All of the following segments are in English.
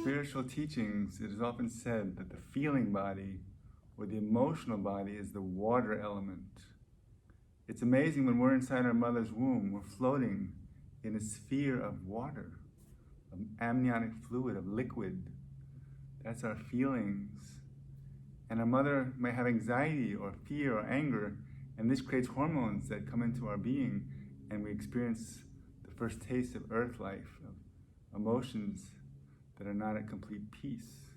spiritual teachings, it is often said that the feeling body or the emotional body is the water element. It's amazing when we're inside our mother's womb, we're floating in a sphere of water, of amniotic fluid, of liquid. That's our feelings. And our mother may have anxiety or fear or anger, and this creates hormones that come into our being, and we experience the first taste of earth life, of emotions that are not at complete peace.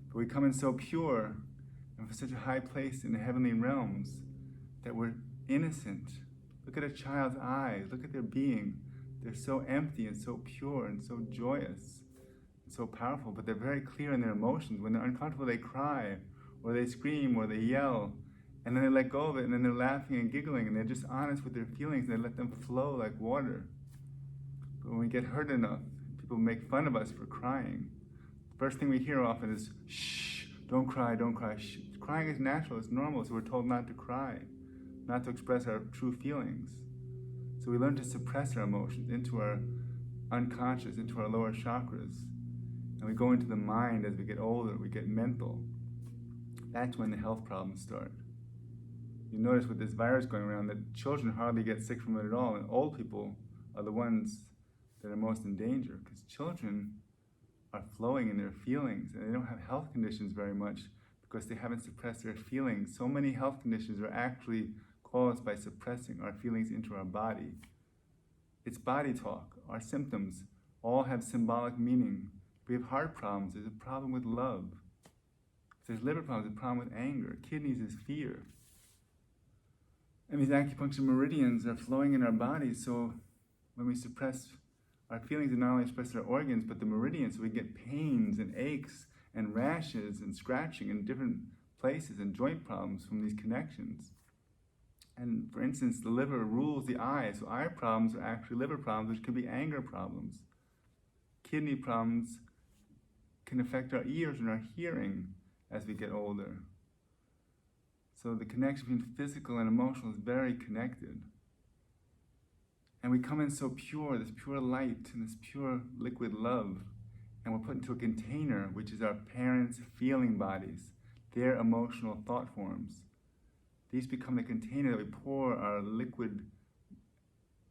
But we come in so pure and from such a high place in the heavenly realms that we're innocent. Look at a child's eyes, look at their being. They're so empty and so pure and so joyous and so powerful, but they're very clear in their emotions. When they're uncomfortable, they cry, or they scream, or they yell, and then they let go of it, and then they're laughing and giggling, and they're just honest with their feelings, and they let them flow like water. But when we get hurt enough, people make fun of us for crying. The first thing we hear often is, shh, don't cry, don't cry. Shh. Crying is natural, it's normal, so we're told not to cry, not to express our true feelings. So we learn to suppress our emotions into our unconscious, into our lower chakras. And we go into the mind as we get older, we get mental. That's when the health problems start. You notice with this virus going around that children hardly get sick from it at all, and old people are the ones that are most in danger, because children are flowing in their feelings, and they don't have health conditions very much because they haven't suppressed their feelings. So many health conditions are actually caused by suppressing our feelings into our body. It's body talk. Our symptoms all have symbolic meaning. If we have heart problems, there's a problem with love. If there's liver problems, there's a problem with anger. Kidneys is fear. And these acupuncture meridians are flowing in our bodies, so when we suppress our feelings, they not only express our organs, but the meridians, so we get pains and aches and rashes and scratching in different places and joint problems from these connections. And for instance, the liver rules the eye, so eye problems are actually liver problems, which could be anger problems. Kidney problems can affect our ears and our hearing as we get older. So the connection between physical and emotional is very connected. And we come in so pure, this pure light and this pure liquid love, and we're put into a container, which is our parents' feeling bodies, their emotional thought forms. These become the container that we pour our liquid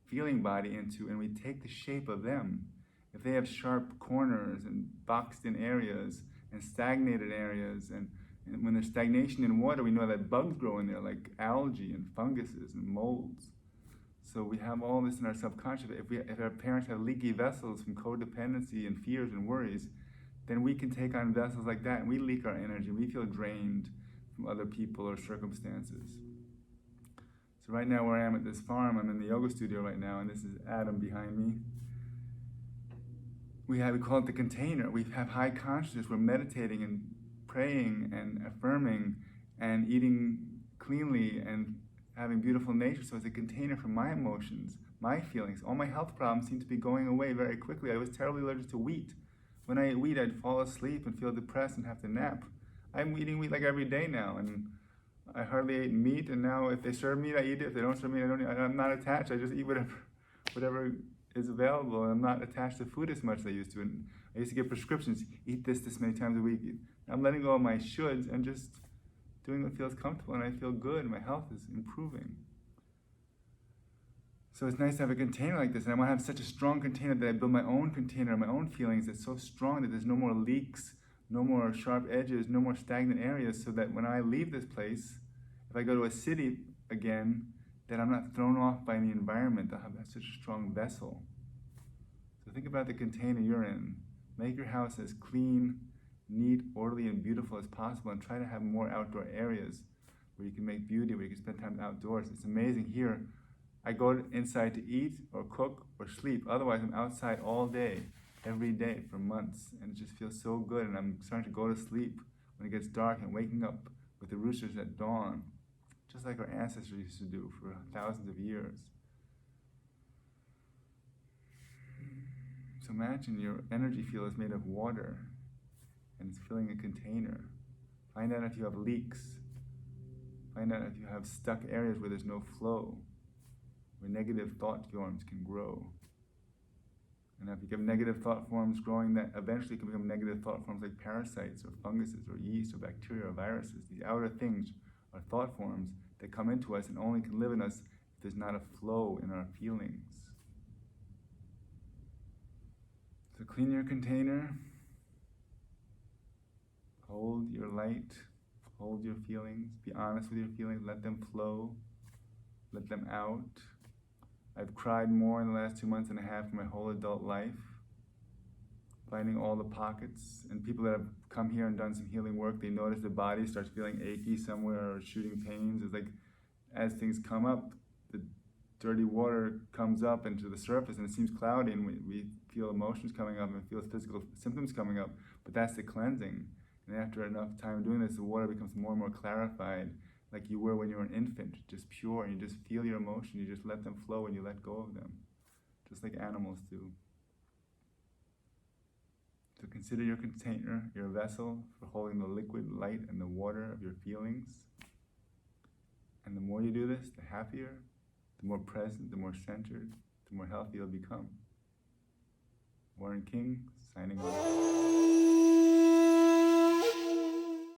feeling body into, and we take the shape of them. If they have sharp corners and boxed in areas and stagnated areas, and when there's stagnation in water, we know that bugs grow in there, like algae and funguses and molds. So we have all this in our subconscious. If our parents have leaky vessels from codependency and fears and worries, then we can take on vessels like that, and we leak our energy. We feel drained from other people or circumstances. So right now where I am at this farm, I'm in the yoga studio right now, and this is Adam behind me. We call it the container. We have high consciousness. We're meditating and praying and affirming and eating cleanly and having beautiful nature. So it's a container for my emotions, my feelings. All my health problems seem to be going away very quickly. I was terribly allergic to wheat. When I ate wheat, I'd fall asleep and feel depressed and have to nap. I'm eating wheat like every day now, and I hardly ate meat, and now if they serve meat, I eat it. If they don't serve meat, I don't eat. I'm not attached. I just eat whatever is available, and I'm not attached to food as much as I used to. And I used to get prescriptions, eat this many times a week. I'm letting go of my shoulds and just doing what feels comfortable, and I feel good, and my health is improving. So it's nice to have a container like this, and I want to have such a strong container that I build my own container, my own feelings that's so strong that there's no more leaks, no more sharp edges, no more stagnant areas, so that when I leave this place, if I go to a city again, that I'm not thrown off by the environment. I'll have such a strong vessel. So think about the container you're in. Make your house as clean, neat, orderly, and beautiful as possible, and try to have more outdoor areas where you can make beauty, where you can spend time outdoors. It's amazing here. I go inside to eat or cook or sleep. Otherwise, I'm outside all day, every day for months, and it just feels so good. And I'm starting to go to sleep when it gets dark and waking up with the roosters at dawn, just like our ancestors used to do for thousands of years. So imagine your energy field is made of water, and it's filling a container. Find out if you have leaks. Find out if you have stuck areas where there's no flow, where negative thought forms can grow. And if you have negative thought forms growing, that eventually can become negative thought forms like parasites or funguses or yeast or bacteria or viruses. These outer things are thought forms that come into us and only can live in us if there's not a flow in our feelings. So clean your container, hold your light, hold your feelings, be honest with your feelings, let them flow, let them out. I've cried more in the last 2 months and a half of my whole adult life, finding all the pockets. And people that have come here and done some healing work, they notice the body starts feeling achy somewhere or shooting pains. It's like as things come up, the dirty water comes up into the surface and it seems cloudy and we feel emotions coming up and feel physical symptoms coming up, but that's the cleansing. And after enough time doing this, the water becomes more and more clarified, like you were when you were an infant, just pure, and you just feel your emotion, you just let them flow and you let go of them, just like animals do. So consider your container, your vessel, for holding the liquid light and the water of your feelings. And the more you do this, the happier, the more present, the more centered, the more healthy you'll become. Warren King, signing off.